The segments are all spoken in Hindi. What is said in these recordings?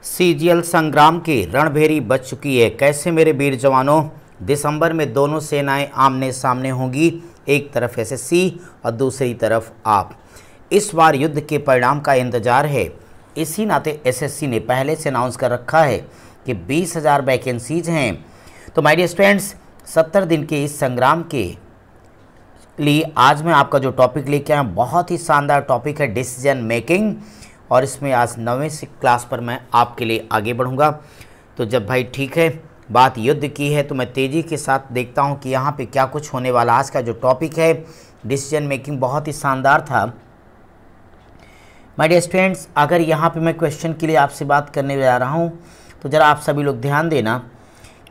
सीजीएल संग्राम की रणभेरी बच चुकी है। कैसे मेरे वीर जवानों, दिसंबर में दोनों सेनाएं आमने सामने होंगी, एक तरफ एसएससी और दूसरी तरफ आप। इस बार युद्ध के परिणाम का इंतजार है। इसी नाते एसएससी ने पहले से अनाउंस कर रखा है कि 20,000 वैकेंसीज हैं। तो माय डियर स्टूडेंट्स, 70 दिन के इस संग्राम के लिए आज मैं आपका जो टॉपिक लेके आया बहुत ही शानदार टॉपिक है, डिसीजन मेकिंग। और इसमें आज 9वीं क्लास पर मैं आपके लिए आगे बढ़ूंगा। तो जब भाई ठीक है, बात युद्ध की है तो मैं तेज़ी के साथ देखता हूं कि यहाँ पे क्या कुछ होने वाला। आज का जो टॉपिक है डिसीजन मेकिंग बहुत ही शानदार था माय डियर स्टूडेंट्स। अगर यहाँ पे मैं क्वेश्चन के लिए आपसे बात करने जा रहा हूँ तो ज़रा आप सभी लोग ध्यान देना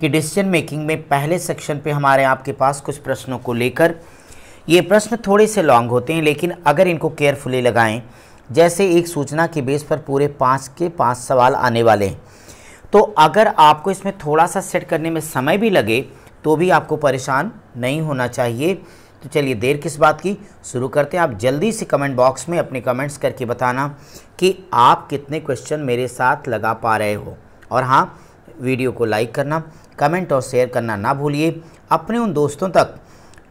कि डिसीजन मेकिंग में पहले सेक्शन पे हमारे आपके पास कुछ प्रश्नों को लेकर, ये प्रश्न थोड़े से लॉन्ग होते हैं लेकिन अगर इनको केयरफुली लगाएं, जैसे एक सूचना के बेस पर पूरे 5 के 5 सवाल आने वाले हैं, तो अगर आपको इसमें थोड़ा सा सेट करने में समय भी लगे तो भी आपको परेशान नहीं होना चाहिए। तो चलिए देर किस बात की, शुरू करते हैं। आप जल्दी से कमेंट बॉक्स में अपने कमेंट्स करके बताना कि आप कितने क्वेश्चन मेरे साथ लगा पा रहे हो। और हाँ, वीडियो को लाइक करना, कमेंट और शेयर करना ना भूलिए अपने उन दोस्तों तक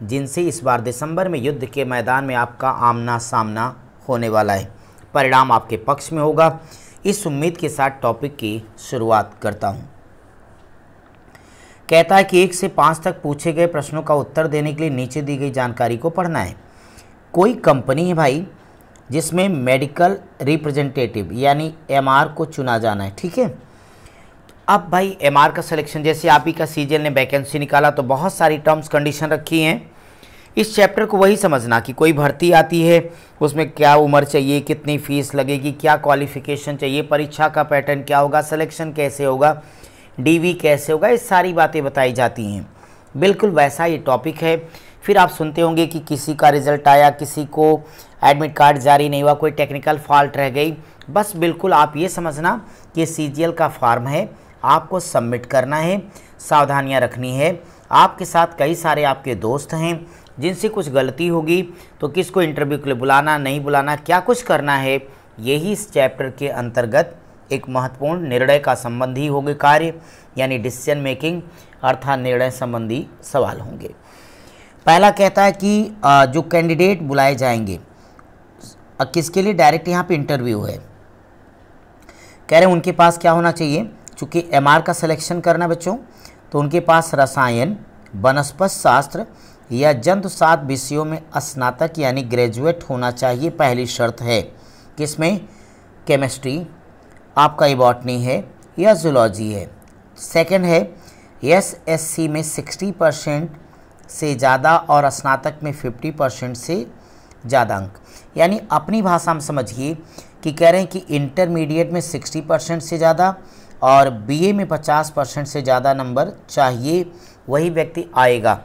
जिनसे इस बार दिसंबर में युद्ध के मैदान में आपका आमना सामना होने वाला है। परिणाम आपके पक्ष में होगा, इस उम्मीद के साथ टॉपिक की शुरुआत करता हूं। कहता है कि 1 से 5 तक पूछे गए प्रश्नों का उत्तर देने के लिए नीचे दी गई जानकारी को पढ़ना है। कोई कंपनी है भाई जिसमें मेडिकल रिप्रेजेंटेटिव यानी एमआर को चुना जाना है, ठीक है। अब भाई एमआर का सिलेक्शन, जैसे आप ही का सीजीएल ने वैकेंसी निकाला तो बहुत सारी टर्म्स कंडीशन रखी हैं। इस चैप्टर को वही समझना कि कोई भर्ती आती है, उसमें क्या उम्र चाहिए, कितनी फ़ीस लगेगी, क्या क्वालिफ़िकेशन चाहिए, परीक्षा का पैटर्न क्या होगा, सिलेक्शन कैसे होगा, डीवी कैसे होगा, ये सारी बातें बताई जाती हैं। बिल्कुल वैसा ये टॉपिक है। फिर आप सुनते होंगे कि किसी का रिज़ल्ट आया, किसी को एडमिट कार्ड जारी नहीं हुआ, कोई टेक्निकल फॉल्ट रह गई। बस बिल्कुल आप ये समझना कि सीजीएल का फॉर्म है, आपको सबमिट करना है, सावधानियाँ रखनी है। आपके साथ कई सारे आपके दोस्त हैं जिनसे कुछ गलती होगी तो किसको इंटरव्यू के लिए बुलाना, नहीं बुलाना, क्या कुछ करना है, यही इस चैप्टर के अंतर्गत एक महत्वपूर्ण निर्णय का संबंधी होंगे कार्य, यानी डिसीजन मेकिंग अर्थात निर्णय संबंधी सवाल होंगे। पहला कहता है कि जो कैंडिडेट बुलाए जाएंगे किसके लिए, डायरेक्ट यहाँ पे इंटरव्यू है। कह रहे हैं उनके पास क्या होना चाहिए, चूँकि एमआर का सिलेक्शन करना बच्चों, तो उनके पास रसायन, वनस्पति शास्त्र या जंतुशास्त्र विषयों में स्नातक यानी ग्रेजुएट होना चाहिए, पहली शर्त है। किसमें, केमिस्ट्री, आपका ये बॉटनी है या जूलॉजी है। सेकंड है एसएससी में 60% से ज़्यादा और स्नातक में 50% से ज़्यादा अंक। यानी अपनी भाषा में समझिए कि कह रहे हैं कि इंटरमीडिएट में 60% से ज़्यादा और बीए में 50% से ज़्यादा नंबर चाहिए, वही व्यक्ति आएगा।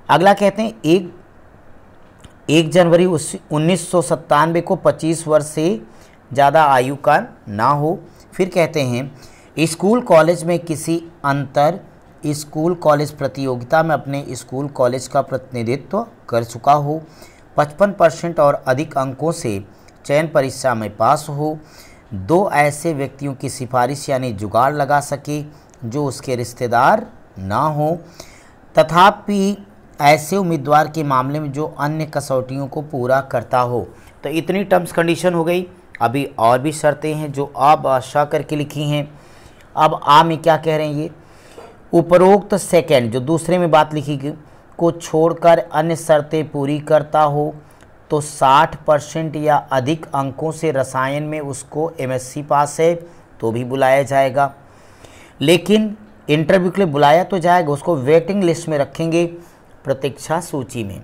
अगला कहते हैं 1 जनवरी 1997 को 25 वर्ष से ज़्यादा आयु का ना हो। फिर कहते हैं स्कूल कॉलेज में किसी अंतर स्कूल कॉलेज प्रतियोगिता में अपने स्कूल कॉलेज का प्रतिनिधित्व कर चुका हो, 55% और अधिक अंकों से चयन परीक्षा में पास हो, 2 ऐसे व्यक्तियों की सिफारिश यानी जुगाड़ लगा सके जो उसके रिश्तेदार ना हो, तथापि ऐसे उम्मीदवार के मामले में जो अन्य कसौटियों को पूरा करता हो। तो इतनी टर्म्स कंडीशन हो गई। अभी और भी शर्तें हैं जो आप आशा करके लिखी हैं। अब में क्या कह रहे हैं, ये उपरोक्त सेकंड जो दूसरे में बात लिखी गई को छोड़कर अन्य शर्तें पूरी करता हो तो 60% या अधिक अंकों से रसायन में उसको एमएससी पास है तो भी बुलाया जाएगा। लेकिन इंटरव्यू के लिए बुलाया तो जाएगा, उसको वेटिंग लिस्ट में रखेंगे, प्रतीक्षा सूची में।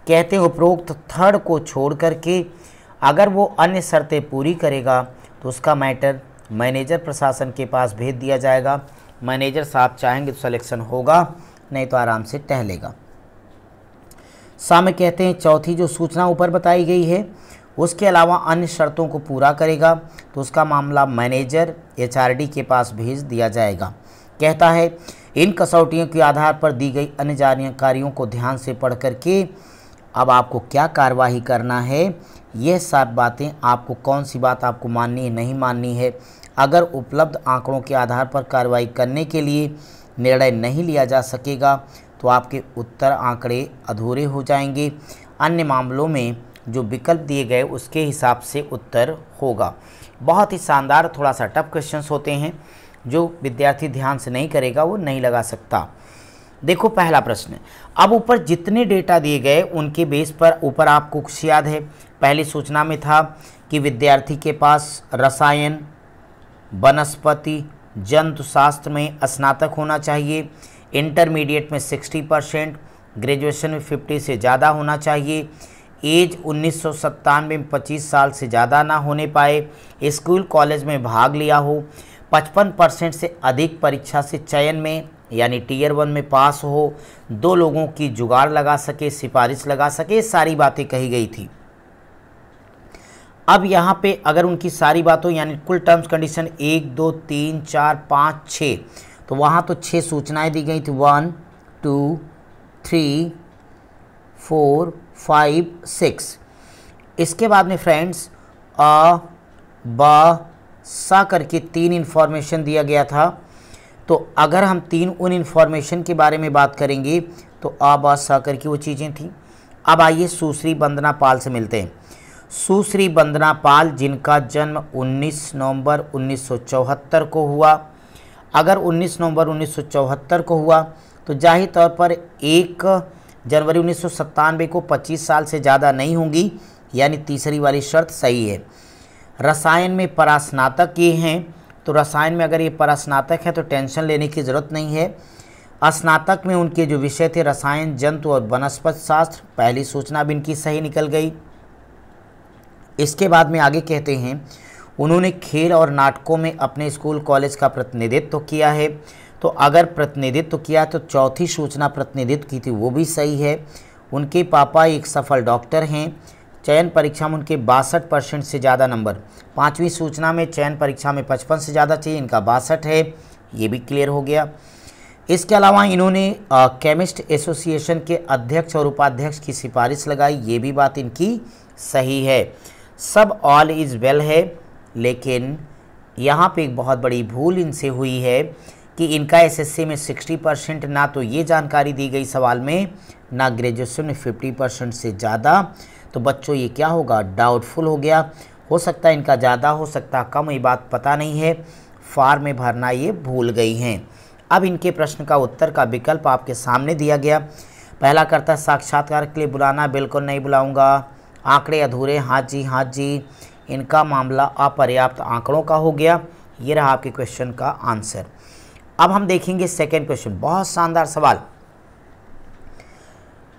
कहते हैं उपरोक्त थर्ड को छोड़ करके अगर वो अन्य शर्तें पूरी करेगा तो उसका मैटर मैनेजर प्रशासन के पास भेज दिया जाएगा। मैनेजर साहब चाहेंगे तो सिलेक्शन होगा, नहीं तो आराम से टहलेगा। सामने कहते हैं चौथी जो सूचना ऊपर बताई गई है उसके अलावा अन्य शर्तों को पूरा करेगा तो उसका मामला मैनेजर एचआरडी के पास भेज दिया जाएगा। कहता है इन कसौटियों के आधार पर दी गई अन्य जानकारियों को ध्यान से पढ़ करके अब आपको क्या कार्यवाही करना है यह सब बातें आपको, कौन सी बात आपको माननी है नहीं माननी है। अगर उपलब्ध आंकड़ों के आधार पर कार्रवाई करने के लिए निर्णय नहीं लिया जा सकेगा तो आपके उत्तर आंकड़े अधूरे हो जाएंगे। अन्य मामलों में जो विकल्प दिए गए उसके हिसाब से उत्तर होगा। बहुत ही शानदार, थोड़ा सा टफ क्वेश्चंस होते हैं, जो विद्यार्थी ध्यान से नहीं करेगा वो नहीं लगा सकता। देखो पहला प्रश्न, अब ऊपर जितने डेटा दिए गए उनके बेस पर ऊपर आपको कुछ याद है। पहली सूचना में था कि विद्यार्थी के पास रसायन, वनस्पति, जंतुशास्त्र में स्नातक होना चाहिए, इंटरमीडिएट में 60%, ग्रेजुएशन में 50 से ज़्यादा होना चाहिए, एज 1997 में 25 साल से ज़्यादा ना होने पाए, स्कूल कॉलेज में भाग लिया हो, 55% से अधिक परीक्षा से चयन में यानी टीयर 1 में पास हो, 2 लोगों की जुगाड़ लगा सके, सिफारिश लगा सके, सारी बातें कही गई थी। अब यहाँ पे अगर उनकी सारी बातों यानी कुल टर्म्स कंडीशन 1 2 3 4 5 6, तो वहाँ तो 6 सूचनाएं दी गई थी, 1 2 3 4 5 6। इसके बाद में फ्रेंड्स अ ब सा करके 3 इन्फॉर्मेशन दिया गया था। तो अगर हम 3 उन इन्फॉर्मेशन के बारे में बात करेंगे तो अ ब सा करके वो चीज़ें थी। अब आइए सुश्री वंदना पाल से मिलते हैं। सुश्री वंदना पाल जिनका जन्म 19 नवंबर 1974 को हुआ। अगर 19 नवंबर 1974 को हुआ तो जाहिर तौर पर 1 जनवरी 1997 को 25 साल से ज़्यादा नहीं होंगी, यानी तीसरी वाली शर्त सही है। रसायन में परास्नातक ये हैं, तो रसायन में अगर ये परास्नातक है तो टेंशन लेने की ज़रूरत नहीं है। स्नातक में उनके जो विषय थे रसायन, जंतु और वनस्पति शास्त्र, पहली सूचना भी इनकी सही निकल गई। इसके बाद में आगे कहते हैं उन्होंने खेल और नाटकों में अपने स्कूल कॉलेज का प्रतिनिधित्व किया है, तो अगर प्रतिनिधित्व किया तो चौथी सूचना प्रतिनिधित्व की थी वो भी सही है। उनके पापा एक सफल डॉक्टर हैं, चयन परीक्षा में उनके 62% से ज़्यादा नंबर। पाँचवीं सूचना में चयन परीक्षा में 55 से ज़्यादा चाहिए, इनका 62 है, ये भी क्लियर हो गया। इसके अलावा इन्होंने केमिस्ट एसोसिएशन के अध्यक्ष और उपाध्यक्ष की सिफारिश लगाई, ये भी बात इनकी सही है। सब ऑल इज़ वेल है, लेकिन यहाँ पे एक बहुत बड़ी भूल इनसे हुई है कि इनका एसएससी में 60% ना तो ये जानकारी दी गई सवाल में, ना ग्रेजुएशन में 50% से ज़्यादा। तो बच्चों ये क्या होगा, डाउटफुल हो गया। हो सकता है इनका ज़्यादा, हो सकता कम, ये बात पता नहीं है। फॉर्म में भरना ये भूल गई हैं। अब इनके प्रश्न का उत्तर का विकल्प आपके सामने दिया गया। पहला करता है साक्षात्कार के लिए बुलाना, बिल्कुल नहीं बुलाऊंगा। आंकड़े अधूरे, हाँ जी हाँ जी। इनका मामला अपर्याप्त आंकड़ों का हो गया। ये रहा आपके क्वेश्चन का आंसर। अब हम देखेंगे सेकेंड क्वेश्चन, बहुत शानदार सवाल।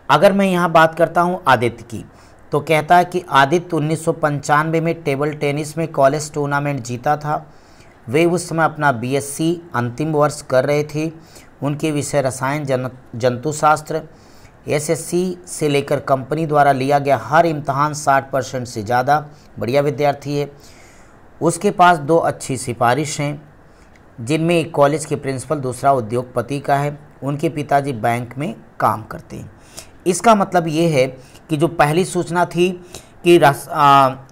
अगर मैं यहाँ बात करता हूँ आदित्य की, तो कहता है कि आदित्य 1995 में टेबल टेनिस में कॉलेज टूर्नामेंट जीता था। वे उस समय अपना बीएससी अंतिम वर्ष कर रहे थे। उनके विषय रसायन, जंतुशास्त्र। एसएससी से लेकर कंपनी द्वारा लिया गया हर इम्तहान 60% से ज़्यादा, बढ़िया विद्यार्थी है। उसके पास 2 अच्छी सिफारिश हैं, जिनमें एक कॉलेज के प्रिंसिपल, दूसरा उद्योगपति का है। उनके पिताजी बैंक में काम करते हैं। इसका मतलब ये है कि जो पहली सूचना थी कि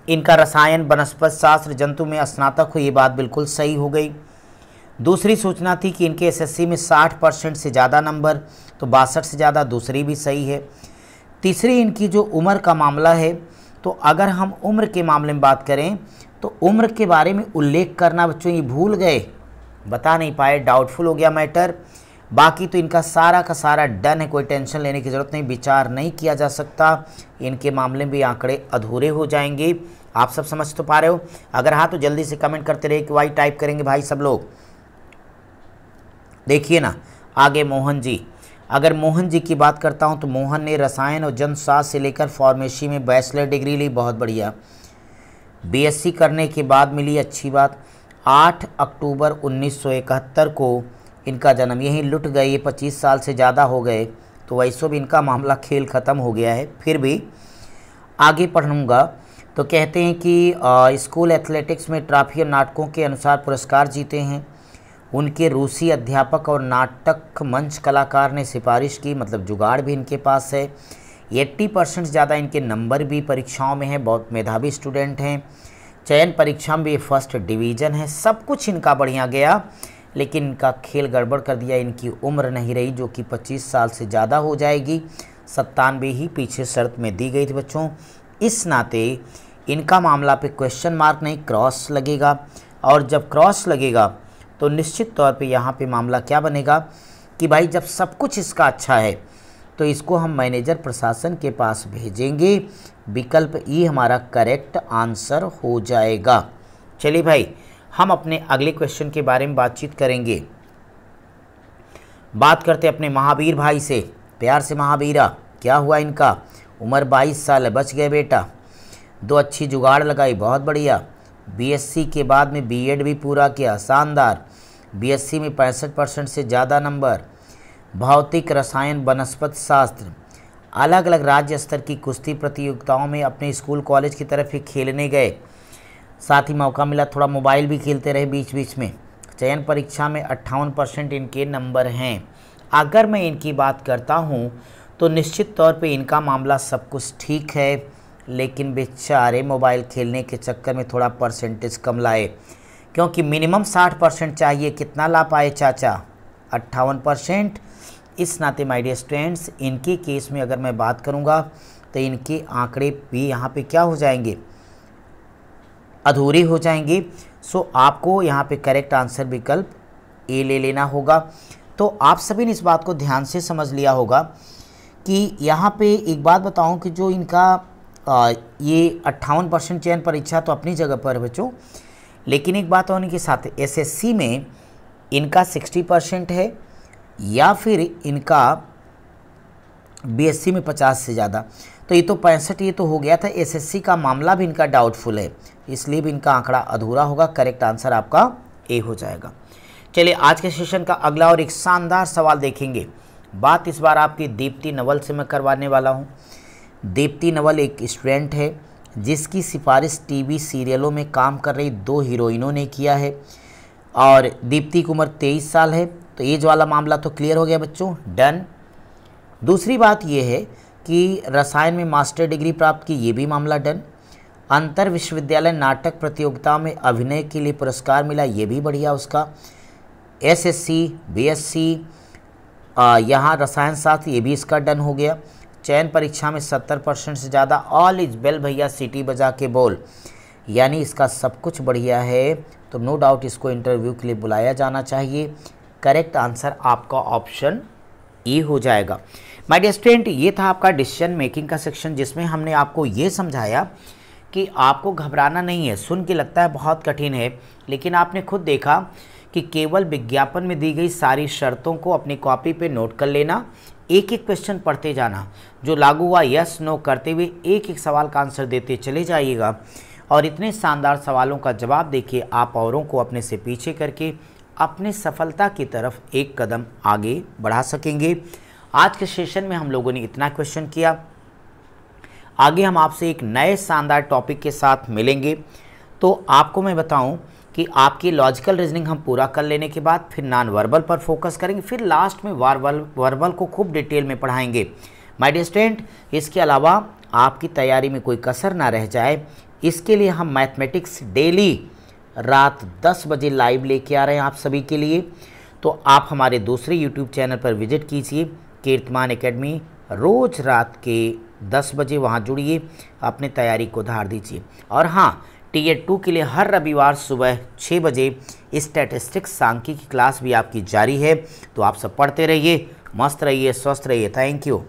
इनका रसायन, वनस्पति शास्त्र, जंतु में स्नातक हो, ये बात बिल्कुल सही हो गई। दूसरी सूचना थी कि इनके एसएससी में 60% से ज़्यादा नंबर, तो 62 से ज़्यादा, दूसरी भी सही है। तीसरी इनकी जो उम्र का मामला है, तो अगर हम उम्र के मामले में बात करें तो उम्र के बारे में उल्लेख करना बच्चों ये भूल गए, बता नहीं पाए, डाउटफुल हो गया मैटर। बाकी तो इनका सारा का सारा डन है, कोई टेंशन लेने की ज़रूरत नहीं, विचार नहीं किया जा सकता। इनके मामले में भी आंकड़े अधूरे हो जाएंगे। आप सब समझ तो पा रहे हो? अगर हाँ तो जल्दी से कमेंट करते रहे कि वाई टाइप करेंगे भाई सब लोग। देखिए ना आगे मोहन जी, अगर मोहन जी की बात करता हूँ तो मोहन ने रसायन और जंतुशास्त्र से लेकर फार्मेसी में बैचलर डिग्री ली, बहुत बढ़िया। बीएससी करने के बाद मिली, अच्छी बात। 8 अक्टूबर 1971 को इनका जन्म, यहीं लुट गए, ये 25 साल से ज़्यादा हो गए, तो वैसे भी इनका मामला खेल ख़त्म हो गया है। फिर भी आगे पढ़ूँगा तो कहते हैं कि स्कूल एथलेटिक्स में ट्रॉफी और नाटकों के अनुसार पुरस्कार जीते हैं। उनके रूसी अध्यापक और नाटक मंच कलाकार ने सिफारिश की, मतलब जुगाड़ भी इनके पास है। 80% ज़्यादा इनके नंबर भी परीक्षाओं में है, बहुत मेधावी स्टूडेंट हैं। चयन परीक्षा में भी फर्स्ट डिवीज़न है, सब कुछ इनका बढ़िया गया, लेकिन इनका खेल गड़बड़ कर दिया। इनकी उम्र नहीं रही जो कि 25 साल से ज़्यादा हो जाएगी, 97 ही पीछे शर्त में दी गई थी बच्चों। इस नाते इनका मामला पे क्वेश्चन मार्क नहीं क्रॉस लगेगा, और जब क्रॉस लगेगा तो निश्चित तौर पे यहाँ पे मामला क्या बनेगा कि भाई जब सब कुछ इसका अच्छा है तो इसको हम मैनेजर प्रशासन के पास भेजेंगे। विकल्प ई हमारा करेक्ट आंसर हो जाएगा। चलिए भाई, हम अपने अगले क्वेश्चन के बारे में बातचीत करेंगे। बात करते अपने महावीर भाई से। प्यार से महावीरा, क्या हुआ इनका? उम्र 22 साल है, बच गए बेटा। 2 अच्छी जुगाड़ लगाई, बहुत बढ़िया। बीएससी के बाद में बीएड भी पूरा किया, शानदार। बीएससी में 65% से ज़्यादा नंबर। भौतिक रसायन वनस्पति शास्त्र, अलग अलग राज्य स्तर की कुश्ती प्रतियोगिताओं में अपने स्कूल कॉलेज की तरफ ही खेलने गए, साथ ही मौका मिला थोड़ा मोबाइल भी खेलते रहे बीच बीच में। चयन परीक्षा में 58% इनके नंबर हैं। अगर मैं इनकी बात करता हूँ तो निश्चित तौर पे इनका मामला सब कुछ ठीक है, लेकिन बेचारे मोबाइल खेलने के चक्कर में थोड़ा परसेंटेज कम लाए, क्योंकि मिनिमम 60% चाहिए। कितना ला पाए चाचा? 58%। इस नाते माय डियर स्टूडेंट्स, इनके केस में अगर मैं बात करूँगा तो इनके आंकड़े भी यहाँ पे क्या हो जाएंगे? अधूरे हो जाएंगे। सो आपको यहाँ पे करेक्ट आंसर विकल्प ए ले लेना होगा। तो आप सभी ने इस बात को ध्यान से समझ लिया होगा कि यहाँ पे एक बात बताऊँ कि जो इनका ये 58% चयन परीक्षा तो अपनी जगह पर है बच्चों, लेकिन एक बात होने के साथ एसएससी में इनका 60% है, या फिर इनका बीएससी में 50 से ज़्यादा। तो ये तो 65 ये तो हो गया था। एसएससी का मामला भी इनका डाउटफुल है, इसलिए भी इनका आंकड़ा अधूरा होगा। करेक्ट आंसर आपका ए हो जाएगा। चलिए आज के सेशन का अगला और एक शानदार सवाल देखेंगे। बात इस बार आपकी दीप्ति नवल से मैं करवाने वाला हूँ। दीप्ति नवल एक स्टूडेंट है जिसकी सिफारिश टीवी सीरियलों में काम कर रही 2 हीरोइनों ने किया है, और दीप्ति की उम्र 23 साल है। तो एज वाला मामला तो क्लियर हो गया बच्चों, डन। दूसरी बात यह है कि रसायन में मास्टर डिग्री प्राप्त की, ये भी मामला डन। अंतर विश्वविद्यालय नाटक प्रतियोगिता में अभिनय के लिए पुरस्कार मिला, ये भी बढ़िया उसका। एसएससी बीएससी यहाँ रसायन शास्त्र, ये भी इसका डन हो गया। चयन परीक्षा में 70% से ज़्यादा। ऑल इज वेल भैया, सीटी बजा के बोल, यानी इसका सब कुछ बढ़िया है। तो नो डाउट इसको इंटरव्यू के लिए बुलाया जाना चाहिए। करेक्ट आंसर आपका ऑप्शन ई हो जाएगा। माय डियर स्टूडेंट, ये था आपका डिसीजन मेकिंग का सेक्शन, जिसमें हमने आपको ये समझाया कि आपको घबराना नहीं है। सुन के लगता है बहुत कठिन है, लेकिन आपने खुद देखा कि केवल विज्ञापन में दी गई सारी शर्तों को अपनी कॉपी पे नोट कर लेना, एक एक क्वेश्चन पढ़ते जाना, जो लागू हुआ यस नो करते हुए एक एक सवाल का आंसर देते चले जाइएगा, और इतने शानदार सवालों का जवाब देखिए आप औरों को अपने से पीछे करके अपने सफलता की तरफ एक कदम आगे बढ़ा सकेंगे। आज के सेशन में हम लोगों ने इतना क्वेश्चन किया। आगे हम आपसे एक नए शानदार टॉपिक के साथ मिलेंगे। तो आपको मैं बताऊं कि आपकी लॉजिकल रीजनिंग हम पूरा कर लेने के बाद फिर नॉन वर्बल पर फोकस करेंगे, फिर लास्ट में वर्बल को खूब डिटेल में पढ़ाएंगे। माय डियर स्टूडेंट, इसके अलावा आपकी तैयारी में कोई कसर ना रह जाए, इसके लिए हम मैथमेटिक्स डेली रात 10 बजे लाइव लेके आ रहे हैं आप सभी के लिए। तो आप हमारे दूसरे यूट्यूब चैनल पर विजिट कीजिए, कीर्तिमान एकेडमी, रोज़ रात के 10 बजे वहाँ जुड़िए, अपनी तैयारी को धार दीजिए। और हाँ, टीयर 2 के लिए हर रविवार सुबह 6 बजे स्टैटिस्टिक्स सांख्यिकी की क्लास भी आपकी जारी है। तो आप सब पढ़ते रहिए, मस्त रहिए, स्वस्थ रहिए। Thank you.